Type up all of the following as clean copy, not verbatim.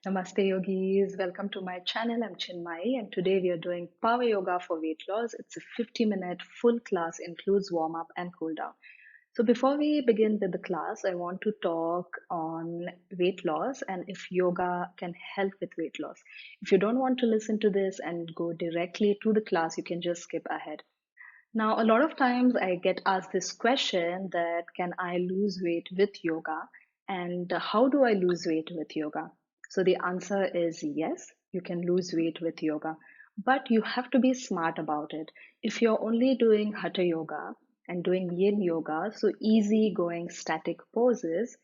Namaste yogis, welcome to my channel. I'm Chinmayee and today we are doing power yoga for weight loss. It's a 50-minute full class, includes warm up and cool down. So before we begin with the class, I want to talk on weight loss and if yoga can help with weight loss. If you don't want to listen to this and go directly to the class, you can just skip ahead. Now, a lot of times I get asked this question that can I lose weight with yoga? And how do I lose weight with yoga? So the answer is yes, you can lose weight with yoga, but you have to be smart about it. If you're only doing hatha yoga and doing yin yoga, so easy going static poses,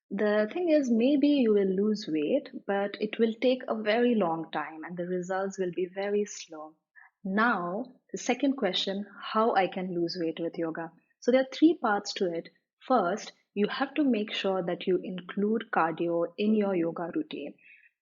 the thing is maybe you will lose weight, but it will take a very long time and the results will be very slow. Now, the second question, how I can lose weight with yoga. So there are three parts to it. First, you have to make sure that you include cardio in your yoga routine.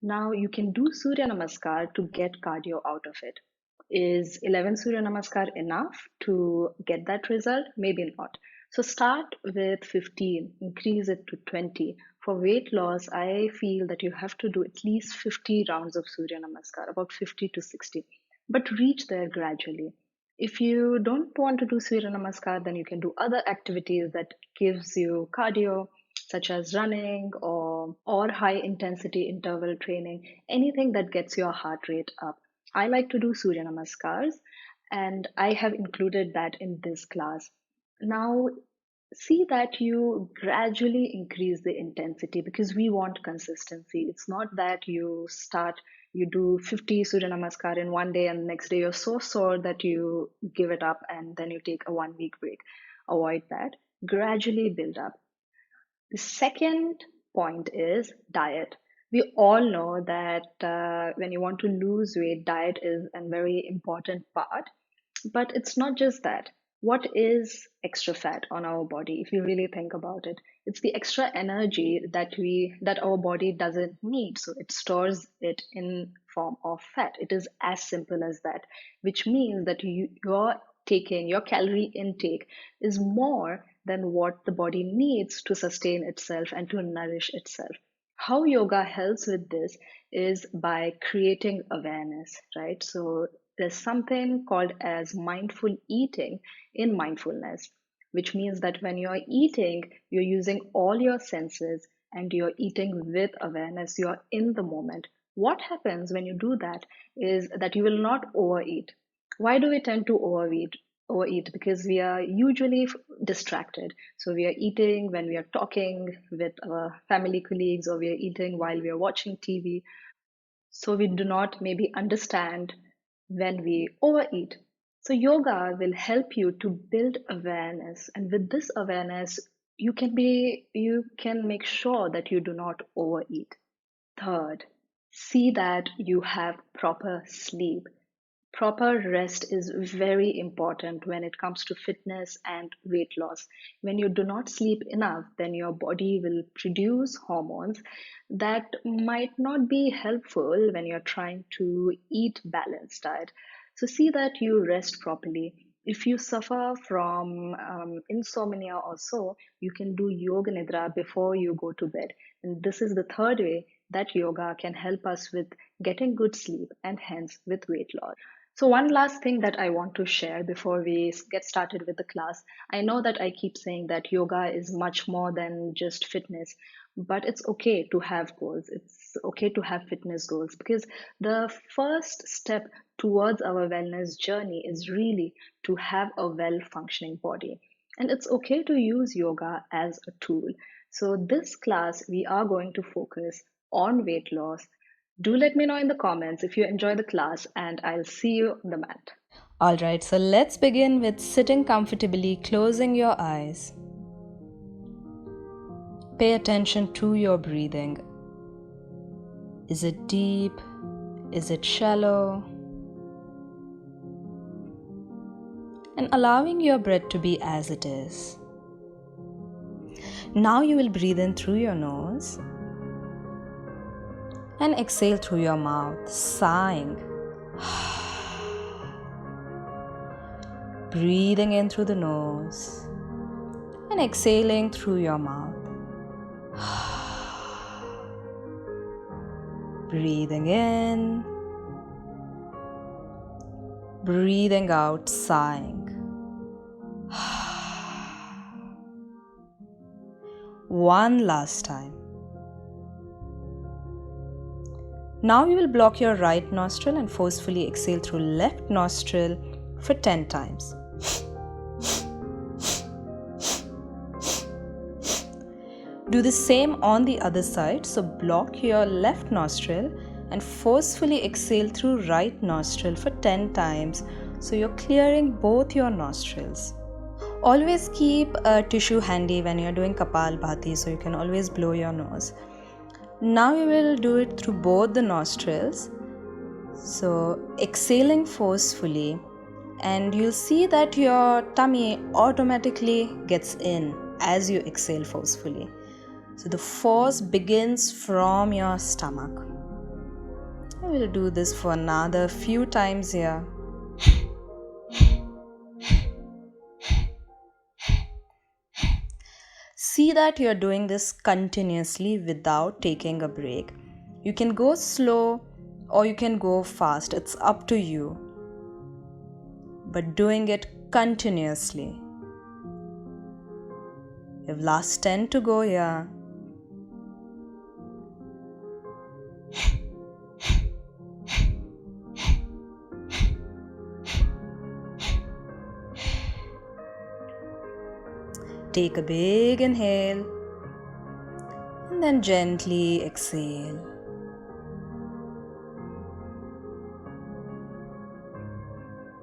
Now, you can do Surya Namaskar to get cardio out of it. Is 11 Surya Namaskar enough to get that result? Maybe not. So start with 15, increase it to 20. For weight loss, I feel that you have to do at least 50 rounds of Surya Namaskar, about 50 to 60, but reach there gradually. If you don't want to do Surya Namaskar, then you can do other activities that gives you cardio, such as running or high intensity interval training, anything that gets your heart rate up. I like to do Surya Namaskars, and I have included that in this class. Now, see that you gradually increase the intensity because we want consistency. It's not that you do 50 Surya Namaskar in one day and the next day you're so sore that you give it up and then you take a 1 week break. Avoid that. Gradually build up. The second point is diet. We all know that when you want to lose weight, diet is a very important part. But it's not just that. What is extra fat on our body? If you really think about it, it's the extra energy that our body doesn't need. So it stores it in form of fat. It is as simple as that, which means that your calorie intake is more than what the body needs to sustain itself and to nourish itself. How yoga helps with this is by creating awareness, right? So there's something called as mindful eating in mindfulness, which means that when you're eating, you're using all your senses and you're eating with awareness, you're in the moment. What happens when you do that is that you will not overeat. Why do we tend to overeat? Because we are usually distracted. So we are eating when we are talking with our family colleagues, or we are eating while we are watching TV. So we do not maybe understand when we overeat. So yoga will help you to build awareness, and with this awareness, you can make sure that you do not overeat. Third, see that you have proper sleep. Proper rest is very important when it comes to fitness and weight loss. When you do not sleep enough, then your body will produce hormones that might not be helpful when you're trying to eat balanced diet. So see that you rest properly. If you suffer from insomnia or so, you can do yoga nidra before you go to bed. And this is the third way that yoga can help us with getting good sleep and hence with weight loss. So, one last thing that I want to share before we get started with the class. I know that I keep saying that yoga is much more than just fitness, but it's okay to have goals. It's okay to have fitness goals because the first step towards our wellness journey is really to have a well functioning body. And it's okay to use yoga as a tool. So, this class, we are going to focus on weight loss. Do let me know in the comments if you enjoy the class, and I'll see you on the mat. Alright, so let's begin with sitting comfortably, closing your eyes. Pay attention to your breathing. Is it deep? Is it shallow? And allowing your breath to be as it is. Now you will breathe in through your nose and exhale through your mouth, sighing. Breathing in through the nose and exhaling through your mouth. Breathing in, breathing out, sighing. One last time. Now you will block your right nostril and forcefully exhale through left nostril for 10 times. Do the same on the other side. So block your left nostril and forcefully exhale through right nostril for 10 times. So you're clearing both your nostrils. Always keep a tissue handy when you're doing Kapalbhati, so you can always blow your nose. Now you will do it through both the nostrils. So exhaling forcefully, and you'll see that your tummy automatically gets in as you exhale forcefully. So the force begins from your stomach. I will do this for another few times here. See that you're doing this continuously without taking a break. You can go slow or you can go fast. It's up to you. But doing it continuously. You have last 10 to go here. Take a big inhale and then gently exhale.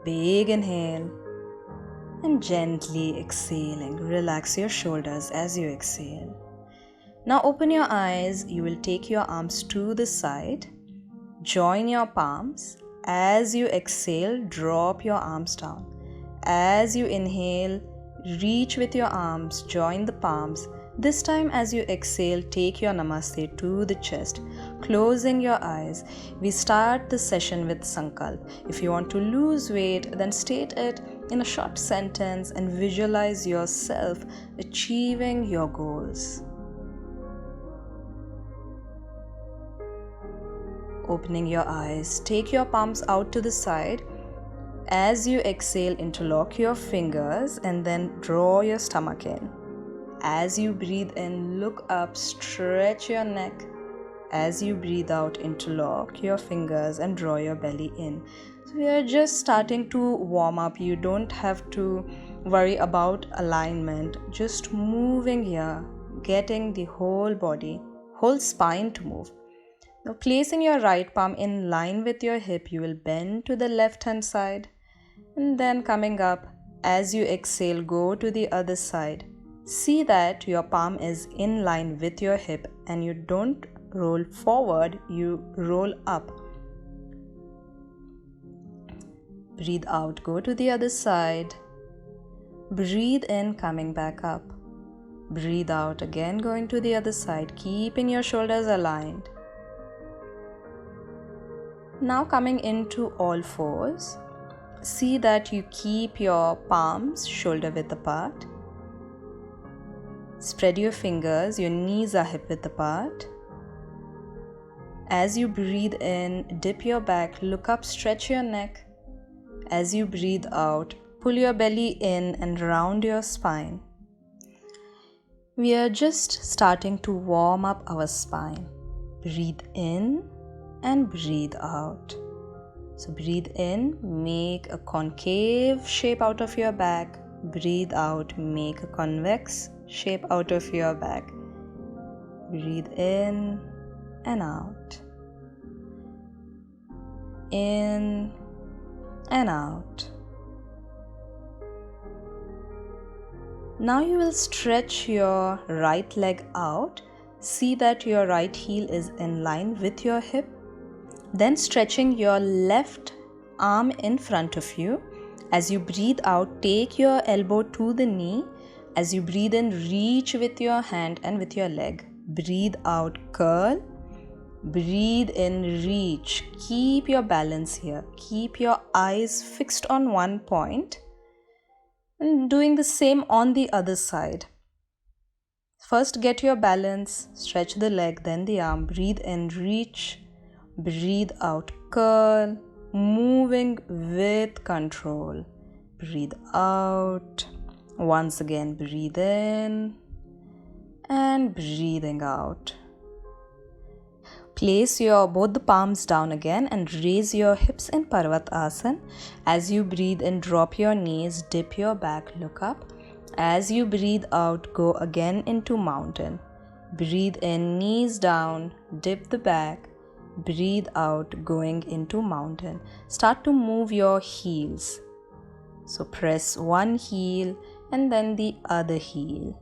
Big inhale and gently exhaling. Relax your shoulders as you exhale. Now open your eyes. You will take your arms to the side. Join your palms. As you exhale, drop your arms down. As you inhale, reach with your arms, join the palms. This time as you exhale, take your namaste to the chest. Closing your eyes, we start the session with Sankalp. If you want to lose weight, then state it in a short sentence and visualize yourself achieving your goals. Opening your eyes, take your palms out to the side. As you exhale, interlock your fingers and then draw your stomach in. As you breathe in, look up, stretch your neck. As you breathe out, interlock your fingers and draw your belly in. So we are just starting to warm up. You don't have to worry about alignment. Just moving here, getting the whole body, whole spine to move. Now placing your right palm in line with your hip, you will bend to the left hand side. And then coming up, as you exhale, go to the other side. See that your palm is in line with your hip and you don't roll forward, you roll up. Breathe out, go to the other side. Breathe in, coming back up. Breathe out, again going to the other side, keeping your shoulders aligned. Now coming into all fours. See that you keep your palms shoulder width apart. Spread your fingers, your knees are hip width apart. As you breathe in, dip your back, look up, stretch your neck. As you breathe out, pull your belly in and round your spine. We are just starting to warm up our spine. Breathe in and breathe out. So breathe in, make a concave shape out of your back. Breathe out, make a convex shape out of your back. Breathe in and out. In and out. Now you will stretch your right leg out. See that your right heel is in line with your hip. Then stretching your left arm in front of you. As you breathe out, take your elbow to the knee. As you breathe in, reach with your hand and with your leg. Breathe out, curl. Breathe in, reach. Keep your balance here. Keep your eyes fixed on one point. And doing the same on the other side. First get your balance, stretch the leg, then the arm. Breathe in, reach. Breathe out, curl, moving with control. Breathe out. Once again, breathe in and breathing out. Place both the palms down again and raise your hips in Parvatasana. As you breathe in, drop your knees, dip your back, look up. As you breathe out, go again into mountain. Breathe in, knees down, dip the back. Breathe out, going into mountain. Start to move your heels. So press one heel and then the other heel.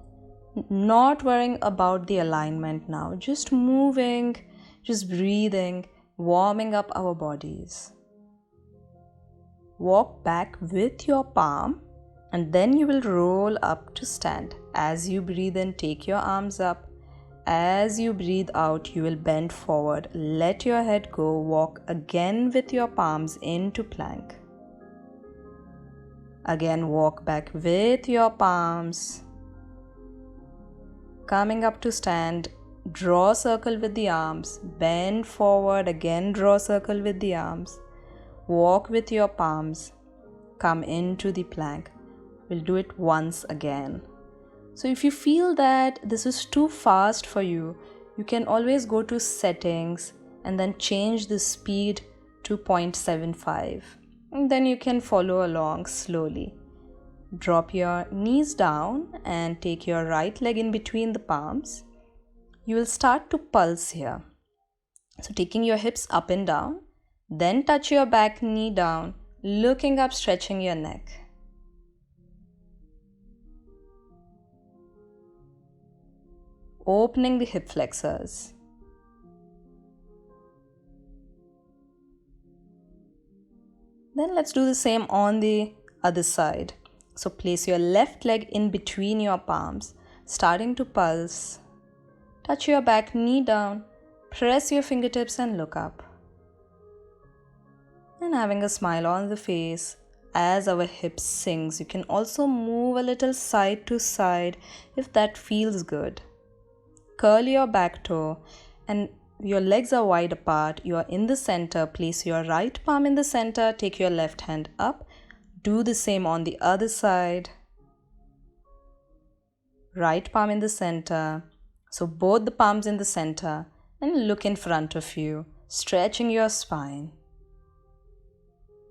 Not worrying about the alignment now, just moving, just breathing, warming up our bodies. Walk back with your palm and then you will roll up to stand. As you breathe in, take your arms up. As you breathe out, you will bend forward. Let your head go. Walk again with your palms into plank. Again, walk back with your palms. Coming up to stand, draw a circle with the arms. Bend forward, again draw a circle with the arms. Walk with your palms. Come into the plank. We'll do it once again. So if you feel that this is too fast for you, you can always go to settings and then change the speed to 0.75. And then you can follow along slowly. Drop your knees down and take your right leg in between the palms. You will start to pulse here. So taking your hips up and down, then touch your back knee down, looking up, stretching your neck. Opening the hip flexors. Then let's do the same on the other side. So place your left leg in between your palms, starting to pulse. Touch your back knee down, press your fingertips and look up. And having a smile on the face as our hips sings. You can also move a little side to side if that feels good. Curl your back toe and your legs are wide apart. You are in the center. Place your right palm in the center. Take your left hand up. Do the same on the other side. Right palm in the center. So both the palms in the center and look in front of you, stretching your spine.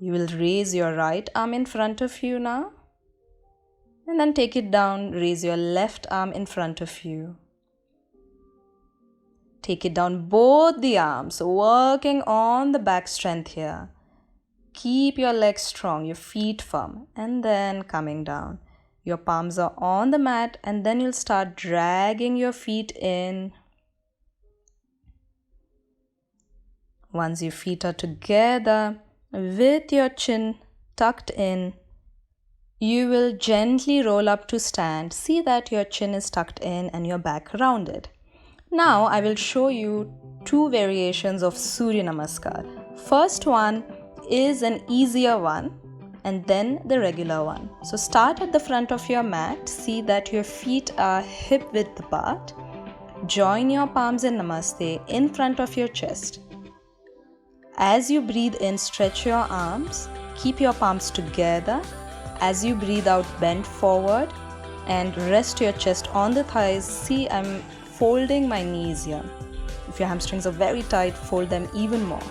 You will raise your right arm in front of you now. And then take it down. Raise your left arm in front of you. Take it down both the arms, working on the back strength here. Keep your legs strong, your feet firm, and then coming down. Your palms are on the mat and then you'll start dragging your feet in. Once your feet are together, with your chin tucked in, you will gently roll up to stand. See that your chin is tucked in and your back rounded. Now I will show you two variations of Surya Namaskar. First one is an easier one and then the regular one. So start at the front of your mat. See that your feet are hip width apart. Join your palms in Namaste in front of your chest. As you breathe in, stretch your arms. Keep your palms together. As you breathe out, bend forward and rest your chest on the thighs. See, I'm folding my knees here. If your hamstrings are very tight, fold them even more.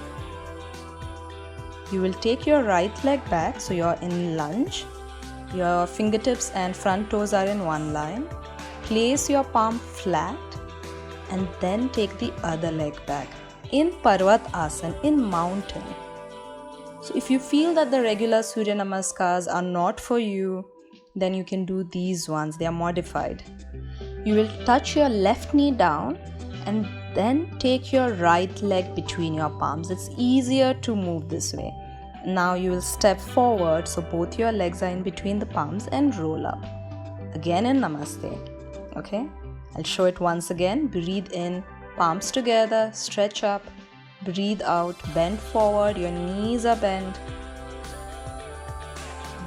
You will take your right leg back, so you're in lunge. Your fingertips and front toes are in one line. Place your palm flat and then take the other leg back. In Parvatasana, in mountain. So if you feel that the regular Surya Namaskars are not for you, then you can do these ones. They are modified. You will touch your left knee down and then take your right leg between your palms. It's easier to move this way. Now you will step forward, so both your legs are in between the palms and roll up. Again in Namaste. Okay? I'll show it once again. Breathe in, palms together, stretch up. Breathe out, bend forward, your knees are bent.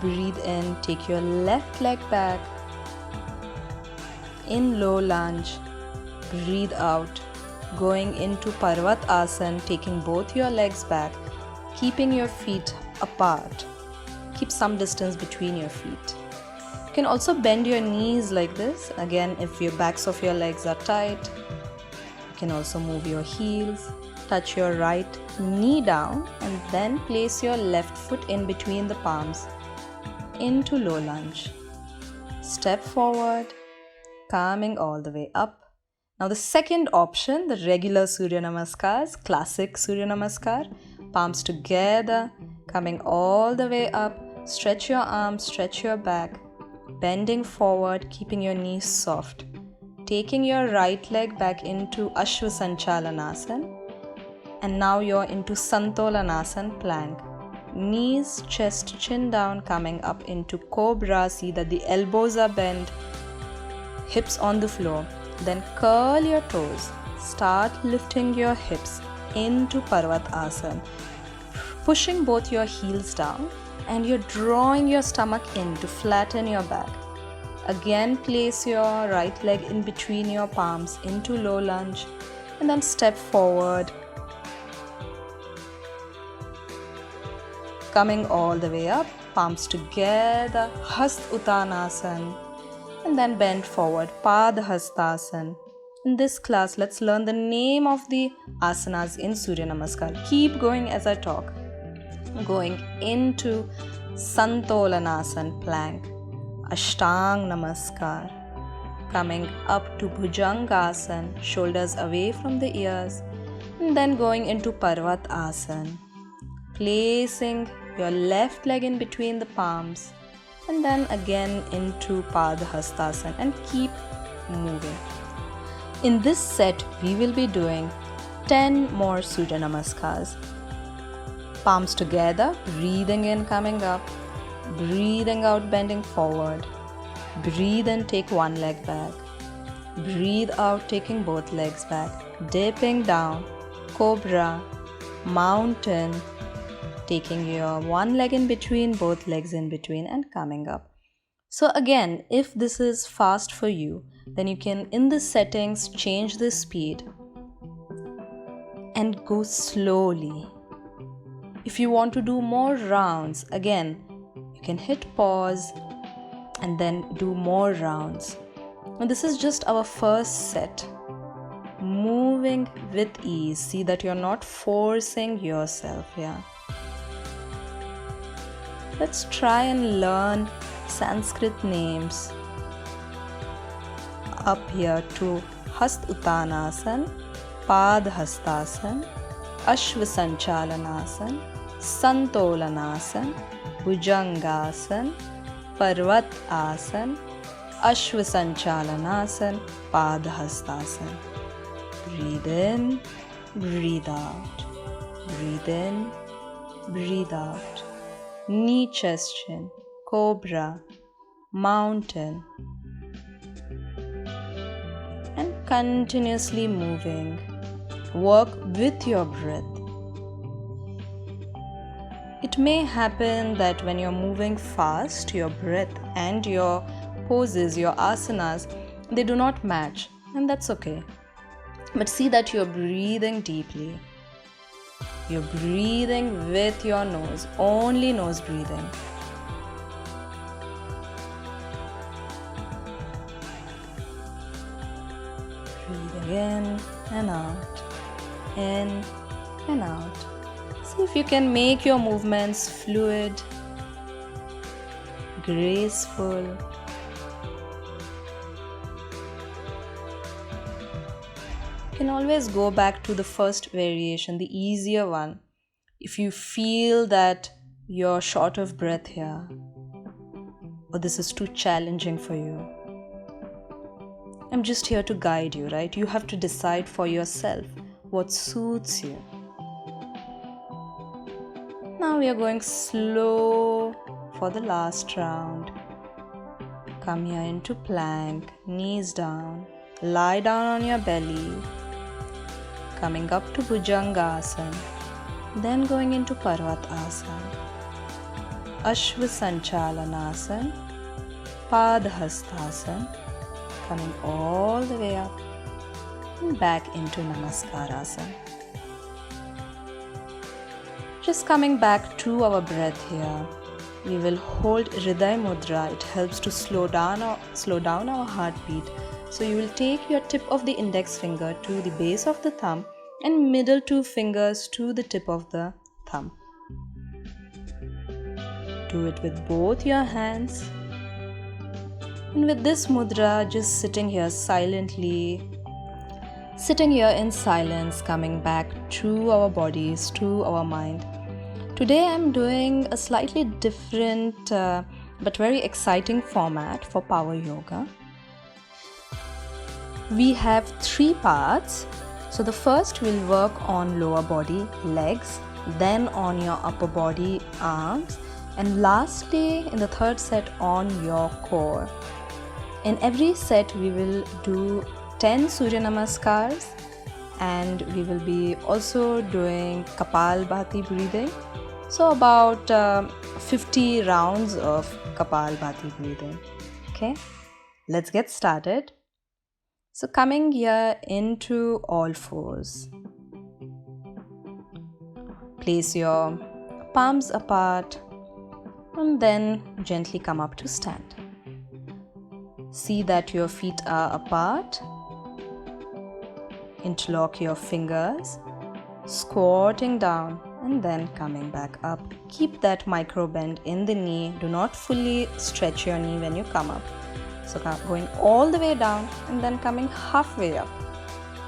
Breathe in, take your left leg back. In low lunge, breathe out, going into Parvat Asana, taking both your legs back, keeping your feet apart. Keep some distance between your feet. You can also bend your knees like this. Again, if your backs of your legs are tight, you can also move your heels. Touch your right knee down and then place your left foot in between the palms into low lunge. Step forward, coming all the way up. Now the second option, the regular Surya Namaskars, classic Surya Namaskar, palms together, coming all the way up. Stretch your arms, stretch your back, bending forward, keeping your knees soft. Taking your right leg back into Ashwa Sanchalanasana. And now you're into Santolanasana plank. Knees, chest, chin down, coming up into Cobra. See that the elbows are bent, hips on the floor. Then curl your toes. Start lifting your hips into Parvat Asana. Pushing both your heels down. And you're drawing your stomach in to flatten your back. Again, place your right leg in between your palms into low lunge and then step forward. Coming all the way up, palms together, Hast Uttanasana, and then bend forward, Padhastasana. In this class, let's learn the name of the asanas in Surya Namaskar. Keep going as I talk. Going into Santolanasana plank, Ashtang Namaskar, coming up to Bhujangasana, shoulders away from the ears, and then going into Parvat Asana, placing your left leg in between the palms, and then again into Padhastasana and keep moving. In this set, we will be doing 10 more Surya Namaskars. Palms together, breathing in, coming up, breathing out, bending forward. Breathe in, take one leg back. Breathe out, taking both legs back. Dipping down, Cobra, Mountain, taking your one leg in between, both legs in between, and coming up. So again, if this is fast for you, then you can, in the settings, change the speed and go slowly. If you want to do more rounds, again, you can hit pause and then do more rounds. And this is just our first set. Moving with ease. See that you're not forcing yourself here. Let's try and learn Sanskrit names. Up here to Hast Uttanasana, Padhastasana, Ashwa Sanchalanasana, Santolanasana, Bhujangasana, Parvat Asana, Ashwa Sanchalanasana, Padhastasana. Breathe in, breathe out. Breathe in, breathe out. Knee, chest, chin, Cobra, Mountain. And continuously moving. Work with your breath. It may happen that when you're moving fast, your breath and your poses, your asanas, they do not match, and that's okay. But see that you're breathing deeply. You're breathing with your nose, only nose breathing. Breathing in and out, in and out. See if you can make your movements fluid, graceful. You can always go back to the first variation, the easier one, if you feel that you're short of breath here, or this is too challenging for you. I'm just here to guide you, right? You have to decide for yourself what suits you. Now we are going slow for the last round. Come here into plank, knees down, lie down on your belly, coming up to Bhujangasana, then going into Parvat Asana, Ashwa Sanchalanasana, Padhastasana, coming all the way up, and back into Namaskarasana. Just coming back to our breath here. We will hold Hriday Mudra. It helps to slow down our heartbeat. So you will take your tip of the index finger to the base of the thumb and middle two fingers to the tip of the thumb. Do it with both your hands. And with this mudra, just sitting here silently, sitting here in silence, coming back to our bodies, to our mind. Today I'm doing a slightly different but very exciting format for Power Yoga. We have 3 parts. So the first will work on lower body, legs, then on your upper body, arms, and lastly in the third set on your core. In every set we will do 10 Surya Namaskars, and we will be also doing Kapalbhati breathing. So about 50 rounds of Kapalbhati breathing. Okay, let's get started. So coming here into all fours. Place your palms apart and then gently come up to stand. See that your feet are apart. Interlock your fingers, squatting down and then coming back up. Keep that micro bend in the knee. Do not fully stretch your knee when you come up. So going all the way down and then coming halfway up.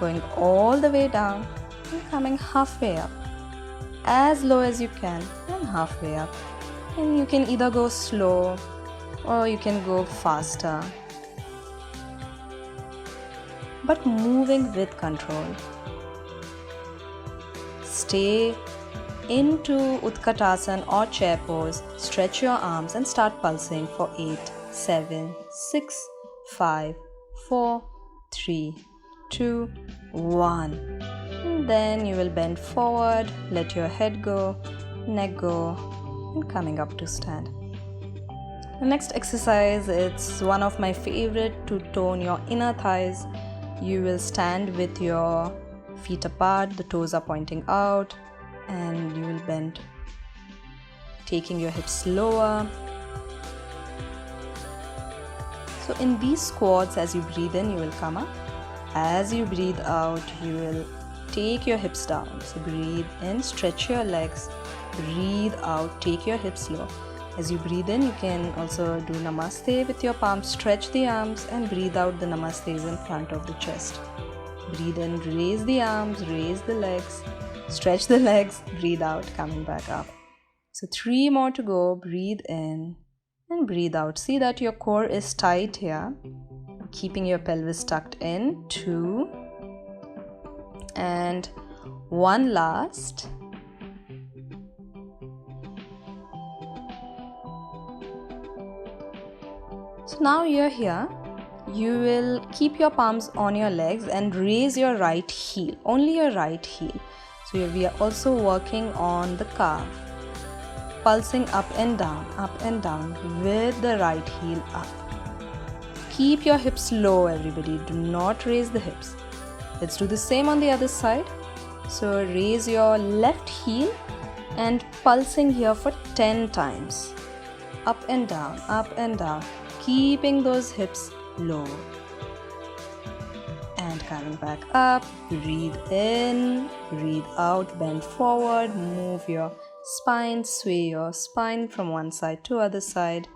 Going all the way down and coming halfway up. As low as you can and halfway up. And you can either go slow or you can go faster. But moving with control. Stay into Utkatasana or chair pose. Stretch your arms and start pulsing for 8, 7, 6, 5, 4, 3, 2, 1. And then you will bend forward, let your head go, neck go, and coming up to stand. The next exercise, it's one of my favorite to tone your inner thighs. You will stand with your feet apart, the toes are pointing out, and you will bend, taking your hips lower. So in these squats, as you breathe in, you will come up. As you breathe out, you will take your hips down. So breathe in, stretch your legs. Breathe out, take your hips low. As you breathe in, you can also do Namaste with your palms. Stretch the arms and breathe out. The Namaste is in front of the chest. Breathe in, raise the arms, raise the legs. Stretch the legs, breathe out, coming back up. So 3 more to go. Breathe in and breathe out. See that your core is tight here. Keeping your pelvis tucked in. 2 and 1 last. So now you're here. You will keep your palms on your legs and raise your right heel, only your right heel. So we are also working on the calf, pulsing up and down with the right heel up. Keep your hips low, everybody. Do not raise the hips. Let's do the same on the other side. So raise your left heel and pulsing here for 10 times. Up and down, keeping those hips low. And coming back up, breathe in, breathe out, bend forward, move your spine, sway your spine from one side to other side,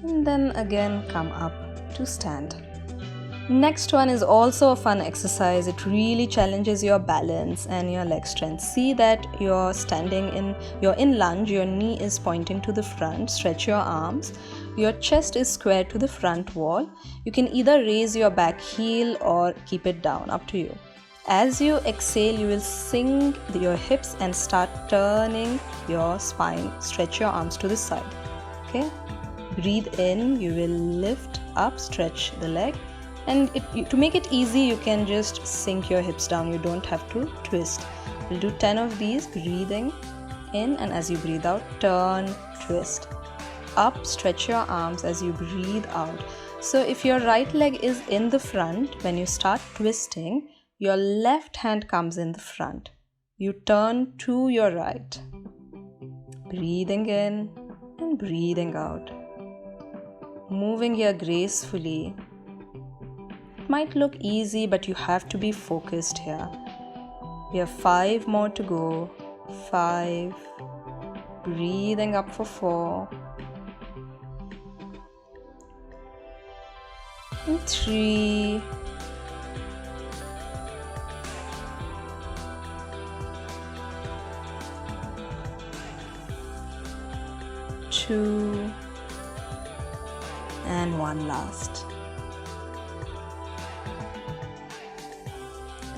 and then again come up to stand. Next one is also a fun exercise. It really challenges your balance and your leg strength. See that you're in lunge, your knee is pointing to the front. Stretch your arms. Your chest is square to the front wall. You can either raise your back heel or keep it down, up to you. As you exhale, you will sink your hips and start turning your spine. Stretch your arms to the side. Okay? Breathe in, you will lift up, stretch the leg. And to make it easy, you can just sink your hips down. You don't have to twist. We'll do 10 of these, breathing in, and as you breathe out, turn, twist. Up, stretch your arms as you breathe out. So if your right leg is in the front, when you start twisting, your left hand comes in the front. You turn to your right. Breathing in and breathing out. Moving here gracefully. It might look easy, but you have to be focused here. We have 5 more to go. 5. Breathing up for 4. And 3. 2. And 1 last.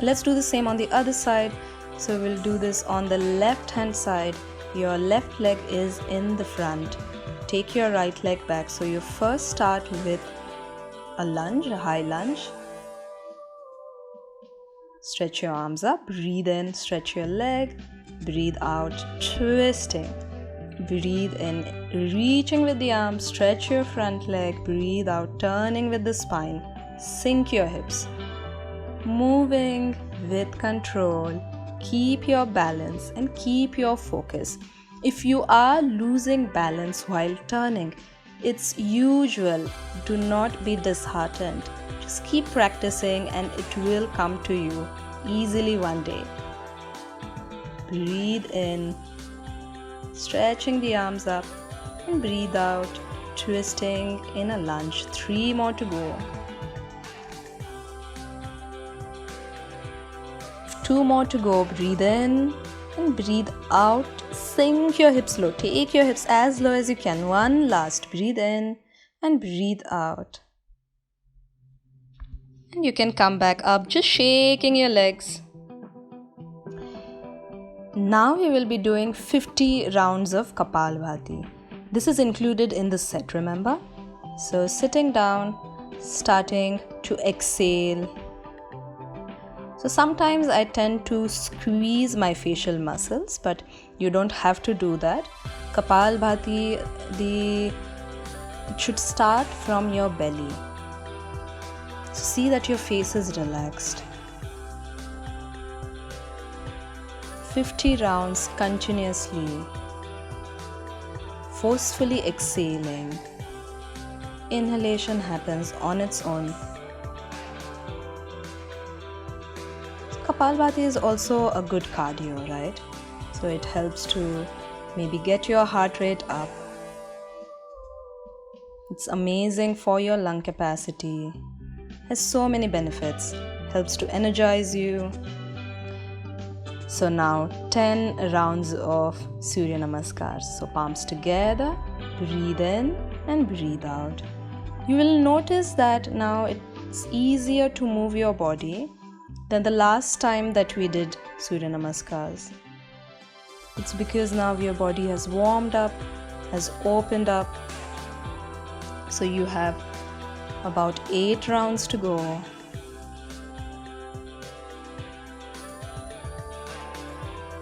Let's do the same on the other side. So we'll do this on the left hand side. Your left leg is in the front. Take your right leg back. So you first start with a lunge, a high lunge. Stretch your arms up. Breathe in, stretch your leg. Breathe out, twisting. Breathe in, reaching with the arms. Stretch your front leg. Breathe out, turning with the spine. Sink your hips. Moving with control. Keep your balance and keep your focus. If you are losing balance while turning, it's usual. Do not be disheartened. Just keep practicing and it will come to you easily one day. Breathe in, stretching the arms up, and breathe out, twisting in a lunge. 3 more to go. 2 more to go. Breathe in and breathe out. Sink your hips low. Take your hips as low as you can. 1 last. Breathe in and breathe out. And you can come back up, just shaking your legs. Now we will be doing 50 rounds of Kapalbhati. This is included in the set, remember? So sitting down, starting to exhale. So sometimes I tend to squeeze my facial muscles, but you don't have to do that. Kapalbhati, it should start from your belly. So see that your face is relaxed. 50 rounds continuously. Forcefully exhaling. Inhalation happens on its own. Kapalbhati is also a good cardio, right? So it helps to maybe get your heart rate up. It's amazing for your lung capacity. Has so many benefits. Helps to energize you. So now 10 rounds of Surya Namaskars. So palms together, breathe in and breathe out. You will notice that now it's easier to move your body than the last time that we did Surya Namaskars. It's because now your body has warmed up, has opened up. So you have about 8 rounds to go.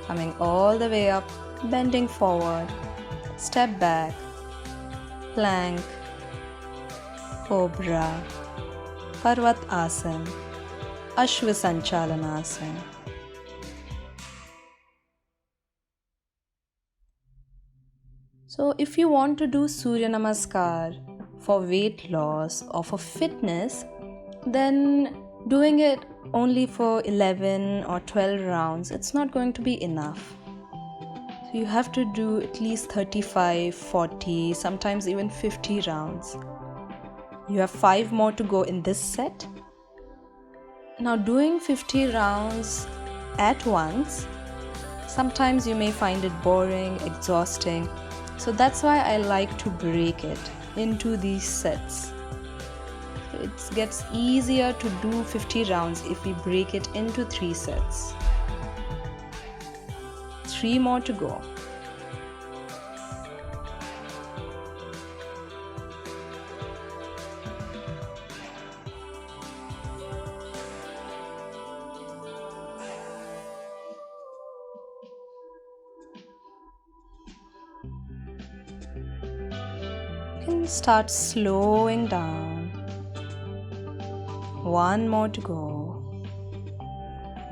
Coming all the way up, bending forward, step back, plank, cobra, Parvat Asana, Ashwa Sanchalanasana. So if you want to do Surya Namaskar for weight loss or for fitness, then doing it only for 11 or 12 rounds, it's not going to be enough. So you have to do at least 35, 40, sometimes even 50 rounds. You have 5 more to go in this set. Now doing 50 rounds at once, sometimes you may find it boring, exhausting. So that's why I like to break it into these sets. It gets easier to do 50 rounds if we break it into 3 sets. 3 more to go. You can start slowing down. One more to go.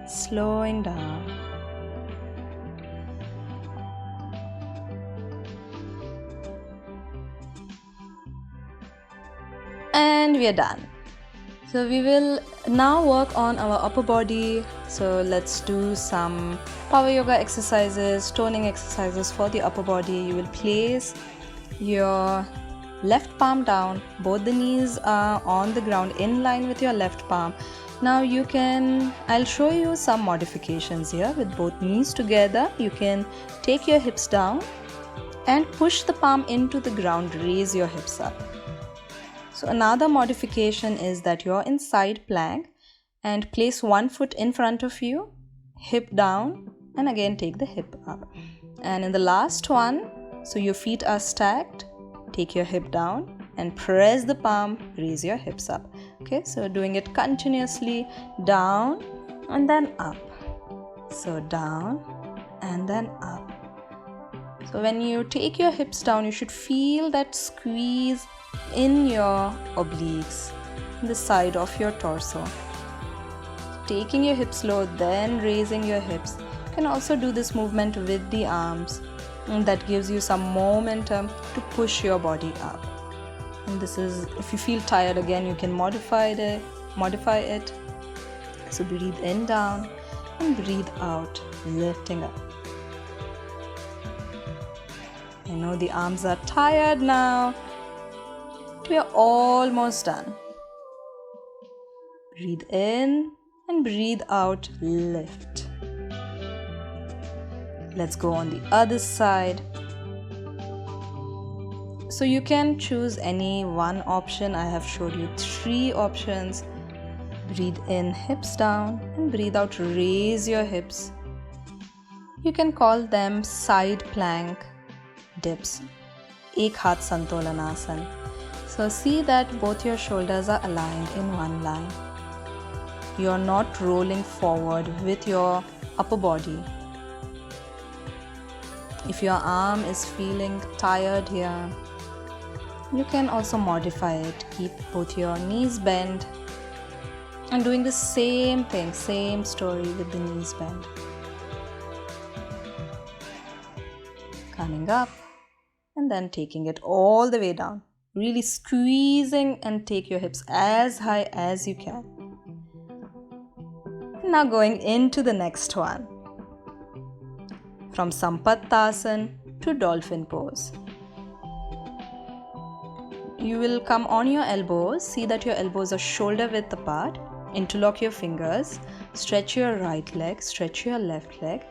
Slowing down. And we are done. So we will now work on our upper body. So let's do some power yoga exercises, toning exercises for the upper body. You will place your left palm down. Both the knees are on the ground in line with your left palm. Now I'll show you some modifications here. With both knees together, you can take your hips down and push the palm into the ground. Raise your hips up. So another modification is that you're in side plank and place one foot in front of you, hip down, and again take the hip up. And in the last one, so your feet are stacked, take your hip down and press the palm, raise your hips up. Okay, so doing it continuously, down and then up. So down and then up. So when you take your hips down, you should feel that squeeze in your obliques, the side of your torso. Taking your hips low, then raising your hips. You can also do this movement with the arms. And that gives you some momentum to push your body up. And this is, if you feel tired again, you can modify it. So breathe in, down, and breathe out, lifting up. I know the arms are tired now. We are almost done. Breathe in and breathe out, lift. Let's go on the other side. So you can choose any one option. I have showed you 3 options. Breathe in, hips down, and breathe out, raise your hips. You can call them side plank dips. Ek Haath Santolanasana. So see that both your shoulders are aligned in one line. You are not rolling forward with your upper body. If your arm is feeling tired here, you can also modify it. Keep both your knees bent and doing the same thing, same story with the knees bent. Coming up and then taking it all the way down. Really squeezing and take your hips as high as you can. Now going into the next one. From Sampattasana to dolphin pose. You will come on your elbows. See that your elbows are shoulder width apart. Interlock your fingers. Stretch your right leg. Stretch your left leg.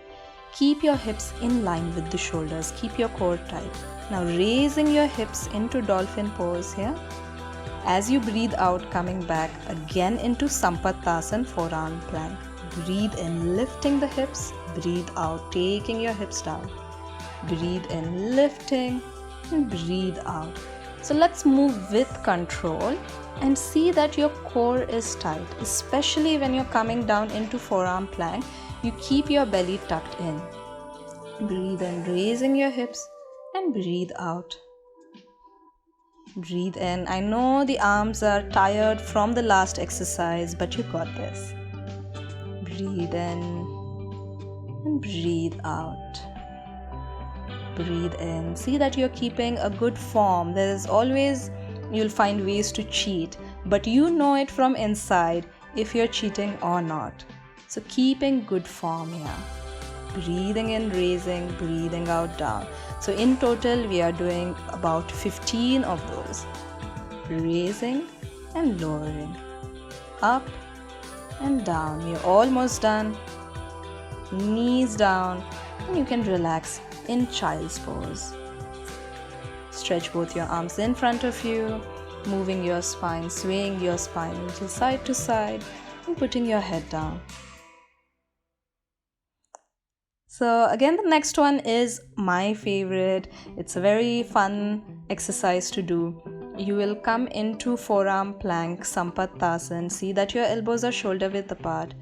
Keep your hips in line with the shoulders. Keep your core tight. Now raising your hips into dolphin pose here. As you breathe out, coming back again into Sampattasana, forearm plank. Breathe in, lifting the hips. Breathe out, taking your hips down. Breathe in, lifting, and breathe out. So let's move with control and see that your core is tight, especially when you're coming down into forearm plank. You keep your belly tucked in. Breathe in, raising your hips, and breathe out. Breathe in. I know the arms are tired from the last exercise, but you got this. Breathe in and breathe out. Breathe in. See that you're keeping a good form. You'll find ways to cheat, but you know it from inside if you're cheating or not. So keeping good form here. Breathing in, raising, breathing out, down. So in total, we are doing about 15 of those. Raising and lowering. Up and down. We're almost done. Knees down. And you can relax in child's pose. Stretch both your arms in front of you. Moving your spine, swaying your spine a little side to side. And putting your head down. So again, the next one is my favorite. It's a very fun exercise to do. You will come into forearm plank, Sampattasana. See that your elbows are shoulder width apart.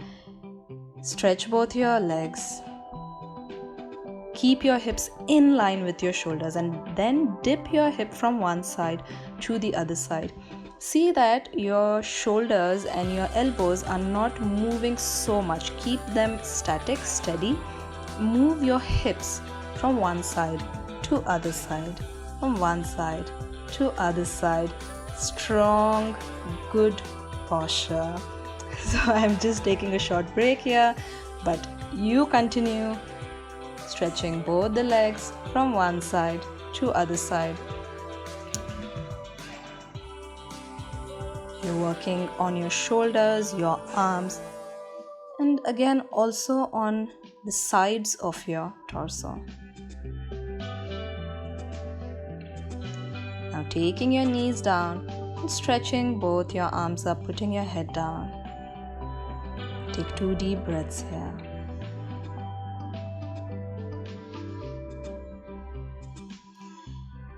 Stretch both your legs. Keep your hips in line with your shoulders and then dip your hip from one side to the other side. See that your shoulders and your elbows are not moving so much. Keep them static, steady. Move your hips from one side to other side, from one side to other side. Strong, good posture. So I'm just taking a short break here, but you continue stretching both the legs from one side to other side. You're working on your shoulders, your arms, and again also on the sides of your torso. Now taking your knees down and stretching both your arms up, putting your head down. Take 2 deep breaths here.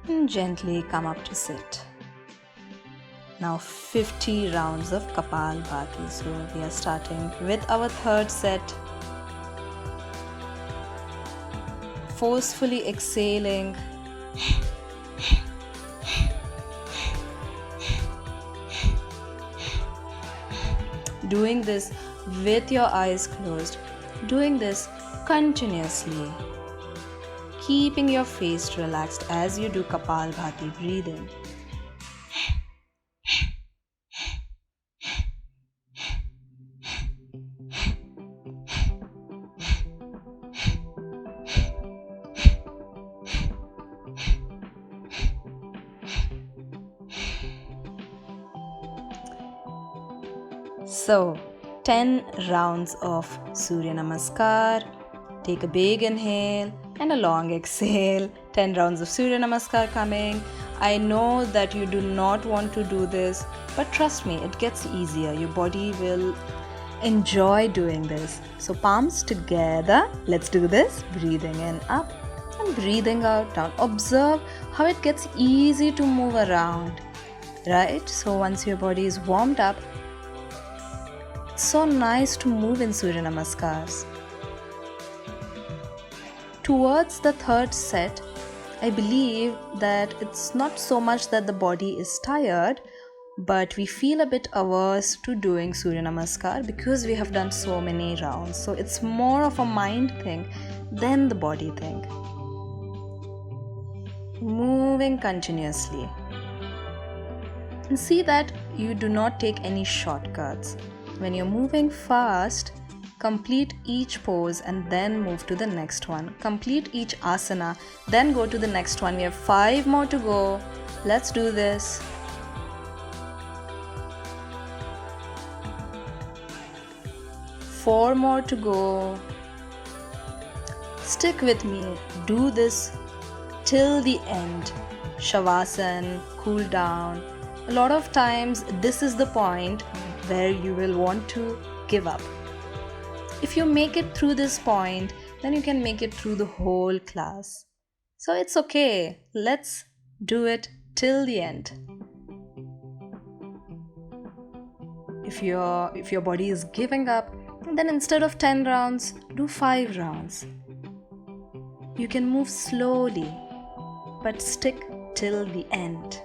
And gently come up to sit. Now 50 rounds of Kapalbhati. So we are starting with our third set. Forcefully exhaling. Doing this with your eyes closed. Doing this continuously. Keeping your face relaxed as you do Kapalbhati breathing. So, 10 rounds of Surya Namaskar. Take a big inhale and a long exhale. 10 rounds of Surya Namaskar coming. I know that you do not want to do this, but trust me, it gets easier. Your body will enjoy doing this. So, palms together. Let's do this. Breathing in up and breathing out down. Observe how it gets easy to move around, right? So, once your body is warmed up, it's so nice to move in Surya Namaskars. Towards the third set, I believe that it's not so much that the body is tired, but we feel a bit averse to doing Surya Namaskar because we have done so many rounds. So it's more of a mind thing than the body thing. Moving continuously. And see that you do not take any shortcuts. When you're moving fast, complete each pose and then move to the next one. Complete each asana, then go to the next one. We have 5 more to go. Let's do this. Four more to go. Stick with me. Do this till the end. Shavasana, cool down. A lot of times, this is the point where you will want to give up. If you make it through this point, then you can make it through the whole class. So it's okay. Let's do it till the end. If your body is giving up, then instead of 10 rounds, do 5 rounds. You can move slowly, but stick till the end.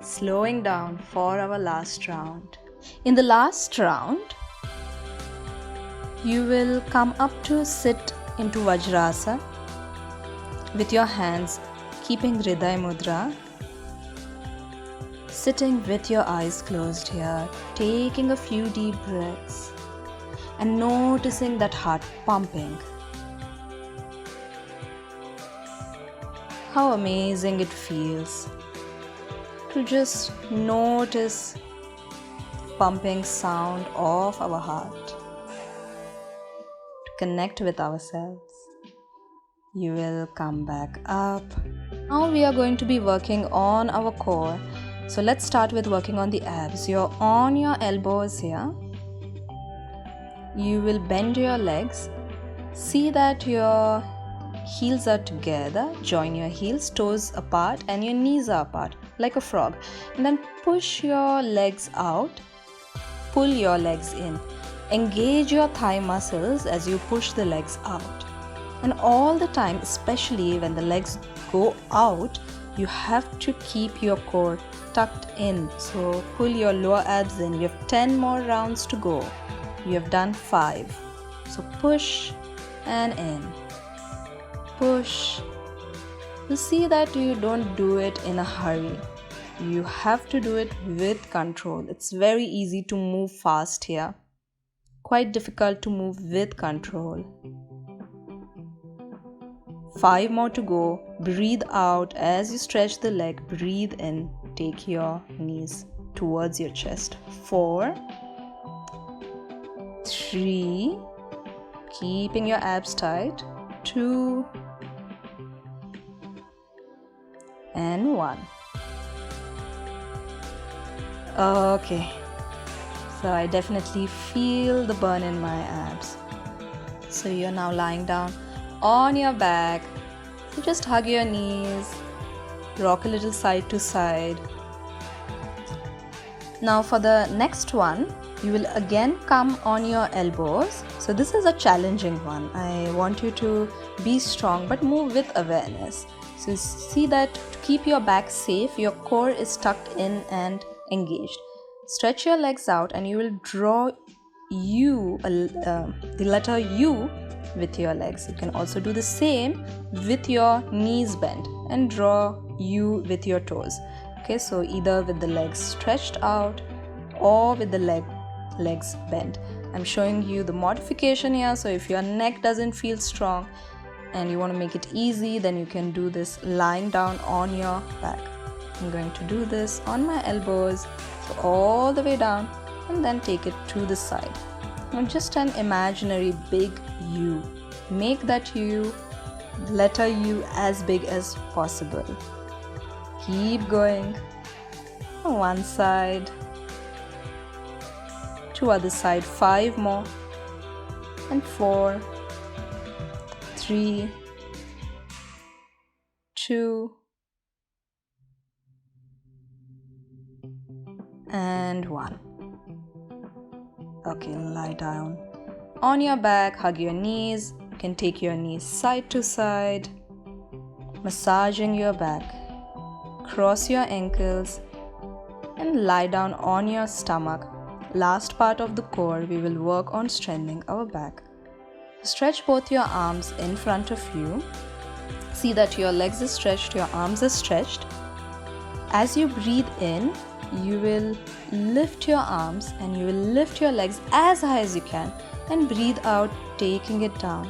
Slowing down for our last round. In the last round, you will come up to sit into Vajrasana with your hands keeping Hriday Mudra. Sitting with your eyes closed here, taking a few deep breaths and noticing that heart pumping. How amazing it feels to just notice the pumping sound of our heart, to connect with ourselves. You will come back up. Now we are going to be working on our core. So let's start with working on the abs. You're on your elbows here. You will bend your legs. See that your heels are together. Join your heels, toes apart, and your knees are apart like a frog. And then push your legs out. Pull your legs in. Engage your thigh muscles as you push the legs out. And all the time, especially when the legs go out, you have to keep your core tucked in. So pull your lower abs in. You have 10 more rounds to go. You have done 5. So push and in. Push. You see that you don't do it in a hurry. You have to do it with control. It's very easy to move fast here. Quite difficult to move with control. 5 more to go. Breathe out as you stretch the leg. Breathe in. Take your knees towards your chest. 4, 3, keeping your abs tight. 2 and 1. Okay. So I definitely feel the burn in my abs. So you're now lying down on your back. So just hug your knees, rock a little side to side. Now for the next one, you will again come on your elbows. So this is a challenging one. I want you to be strong but move with awareness. So see that to keep your back safe, your core is tucked in and engaged. Stretch your legs out and you will draw the letter U with your legs. You can also do the same with your knees bent and draw U with your toes. Okay, so either with the legs stretched out or with the legs bent. I'm showing you the modification here. So if your neck doesn't feel strong and you want to make it easy, then you can do this lying down on your back. I'm going to do this on my elbows, so all the way down, and then take it to the side. Now just an imaginary big U. Make that U, letter U, as big as possible. Keep going. One side, to other side. 5 more, and 4, 3, 2, and 1. Okay, lie down on your back, hug your knees. You can take your knees side to side, massaging your back. Cross your ankles and lie down on your stomach. Last part of the core, we will work on strengthening our back. Stretch both your arms in front of you. See that your legs are stretched, your arms are stretched. As you breathe in, you will lift your arms and you will lift your legs as high as you can, and breathe out, taking it down.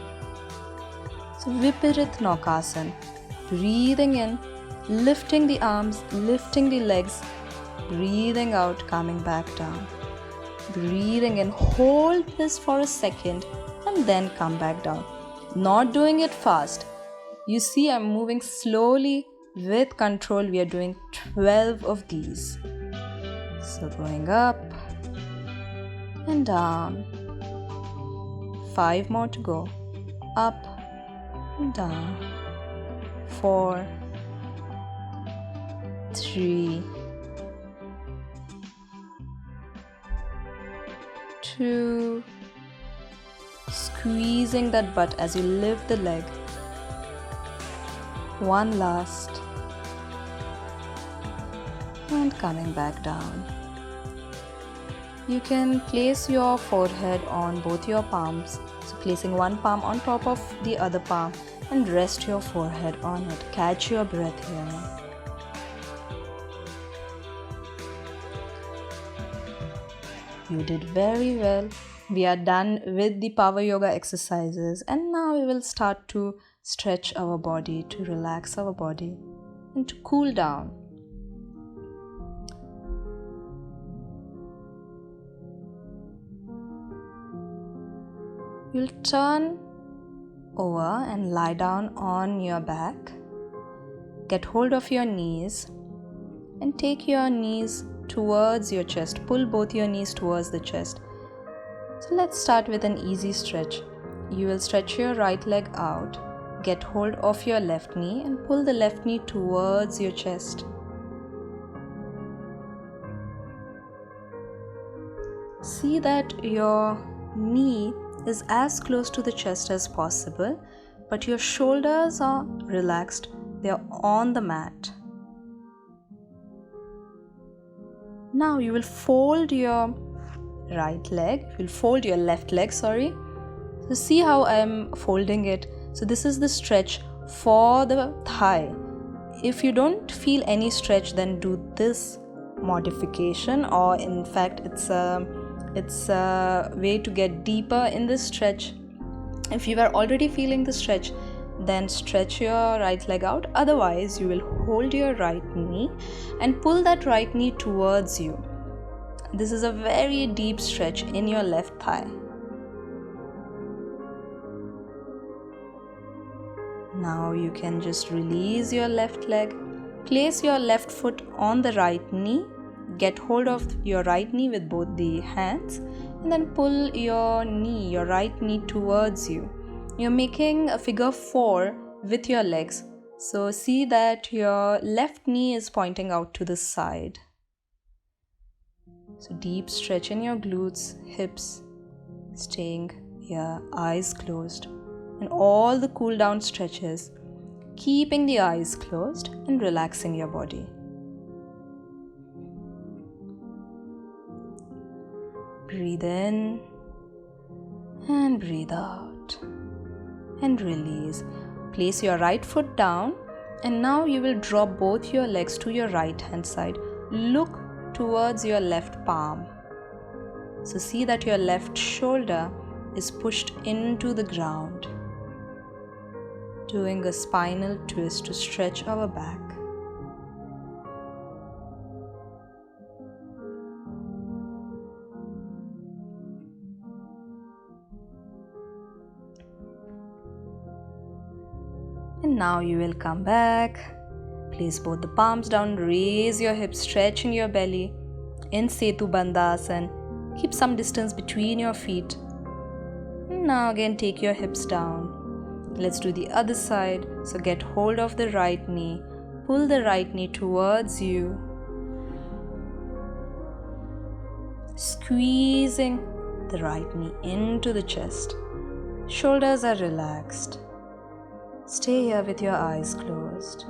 So Viparit Naukasana. Breathing in, lifting the arms, lifting the legs, breathing out, coming back down. Breathing in, hold this for a second and then come back down. Not doing it fast. You see, I'm moving slowly with control. We are doing 12 of these. So going up and down. 5 more to go. Up and down. 4, 3, 2. Squeezing that butt as you lift the leg. 1 last. And coming back down. You can place your forehead on both your palms. So placing one palm on top of the other palm and rest your forehead on it. Catch your breath here. You did very well. We are done with the power yoga exercises, and now we will start to stretch our body, to relax our body and to cool down. You'll turn over and lie down on your back. Get hold of your knees and take your knees towards your chest. Pull both your knees towards the chest. So let's start with an easy stretch. You will stretch your right leg out. Get hold of your left knee and pull the left knee towards your chest. See that your knee is as close to the chest as possible, but your shoulders are relaxed. They are on the mat. Now you will fold your left leg, sorry. So see how I'm folding it. So this is the stretch for the thigh. If you don't feel any stretch, then do this modification, or in fact it's a way to get deeper in this stretch. If you are already feeling the stretch, then stretch your right leg out. Otherwise, you will hold your right knee and pull that right knee towards you. This is a very deep stretch in your left thigh. Now you can just release your left leg. Place your left foot on the right knee. Get hold of your right knee with both the hands and then pull your right knee towards you. You're making a figure 4 with your legs. So see that your left knee is pointing out to the side. So deep stretch in your glutes, hips, staying here, eyes closed. And all the cool down stretches, keeping the eyes closed and relaxing your body. Breathe in and breathe out and release. Place your right foot down and now you will drop both your legs to your right hand side. Look towards your left palm. So see that your left shoulder is pushed into the ground. Doing a spinal twist to stretch our back. And now you will come back. Place both the palms down, raise your hips, stretching your belly. In Setu Bandhasan, keep some distance between your feet. And now again take your hips down. Let's do the other side. So get hold of the right knee. Pull the right knee towards you. Squeezing the right knee into the chest. Shoulders are relaxed. Stay here with your eyes closed.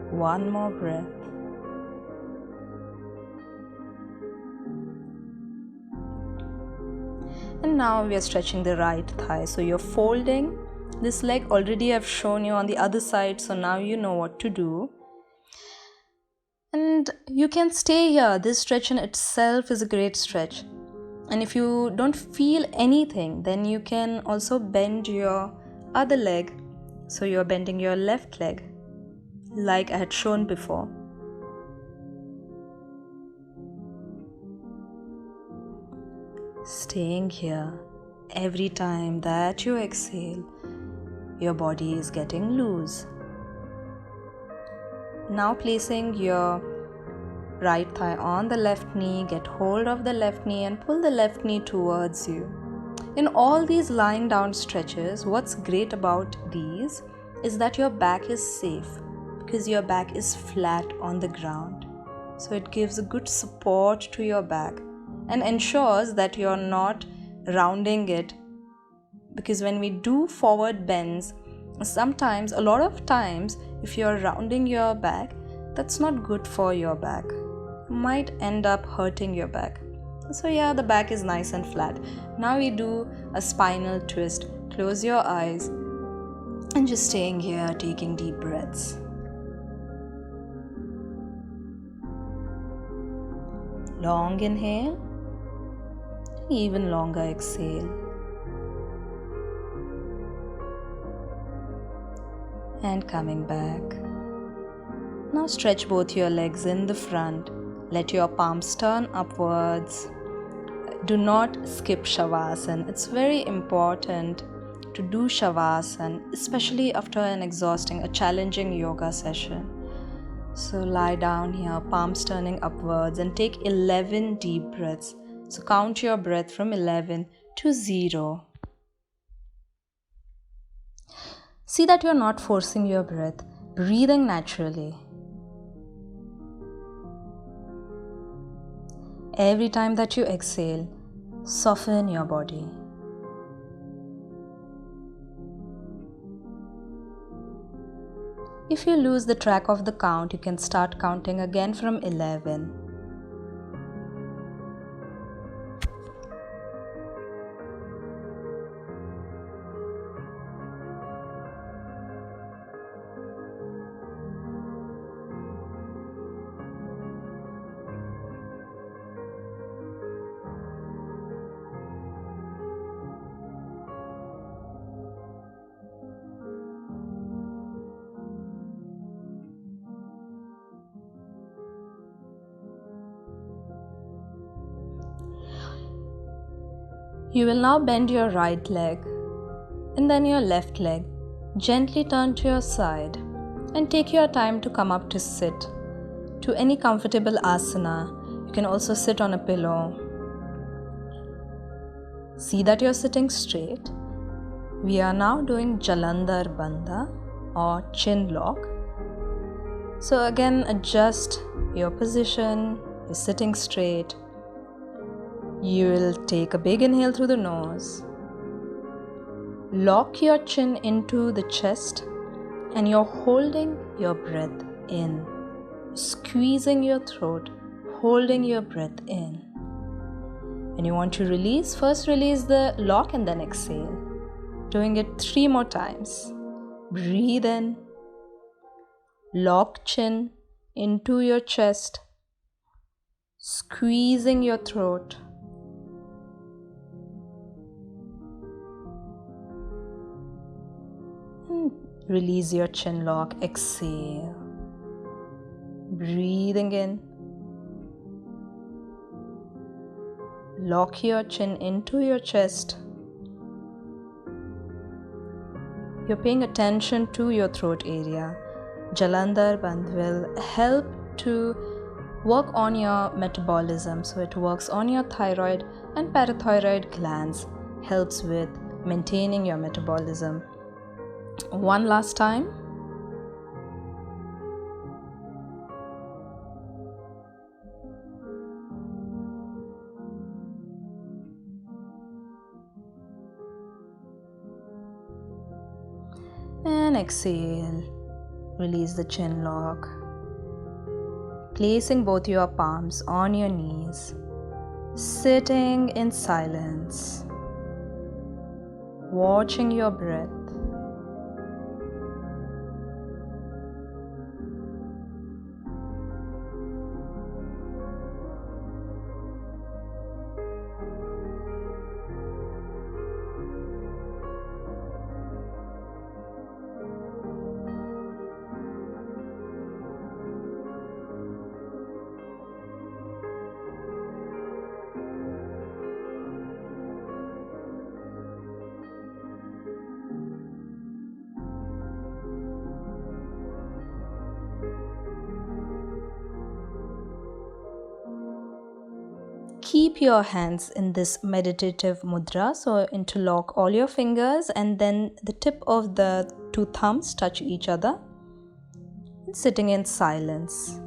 One more breath. And now we are stretching the right thigh. So you're folding this leg. Already I've shown you on the other side. So now you know what to do. And you can stay here. This stretch in itself is a great stretch. And if you don't feel anything, then you can also bend your other leg. So you're bending your left leg like I had shown before. Staying here. Every time that you exhale, your body is getting loose. Now placing your right thigh on the left knee, get hold of the left knee and pull the left knee towards you. In all these lying down stretches, what's great about these is that your back is safe because your back is flat on the ground. So it gives a good support to your back and ensures that you're not rounding it, because when we do forward bends, sometimes, a lot of times, if you're rounding your back, that's not good for your back. You might end up hurting your back. So yeah, the back is nice and flat. Now we do a spinal twist. Close your eyes and just staying here, taking deep breaths. Long inhale, even longer exhale. And coming back. Now stretch both your legs in the front. Let your palms turn upwards. Do not skip Shavasana. It's very important to do Shavasana, especially after an exhausting, a challenging yoga session. So lie down here, palms turning upwards, and take 11 deep breaths. So count your breath from 11 to 0. See that you're not forcing your breath, breathing naturally. Every time that you exhale, soften your body. If you lose the track of the count, you can start counting again from 11. You will now bend your right leg and then your left leg. Gently turn to your side and take your time to come up to sit to any comfortable asana. You can also sit on a pillow. See that you're sitting straight. We are now doing Jalandhar Bandha or chin lock. So again, adjust your position. You're sitting straight. You will take a big inhale through the nose. Lock your chin into the chest and you're holding your breath in. Squeezing your throat, holding your breath in. When you want to release, first release the lock and then exhale. Doing it 3 more times. Breathe in. Lock chin into your chest. Squeezing your throat. Release your chin lock, exhale. Breathing in. Lock your chin into your chest. You're paying attention to your throat area. Jalandhar Bandh will help to work on your metabolism. So it works on your thyroid and parathyroid glands, helps with maintaining your metabolism. One last time. And exhale. Release the chin lock. Placing both your palms on your knees. Sitting in silence. Watching your breath. Keep your hands in this meditative mudra, so interlock all your fingers and then the tip of the 2 thumbs touch each other. And sitting in silence.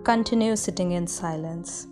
Continue sitting in silence.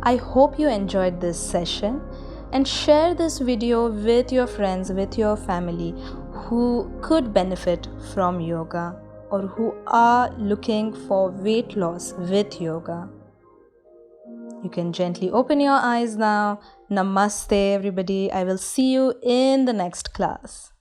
I hope you enjoyed this session and share this video with your friends, with your family who could benefit from yoga. or who are looking for weight loss with yoga. You can gently open your eyes now. Namaste, everybody. I will see you in the next class.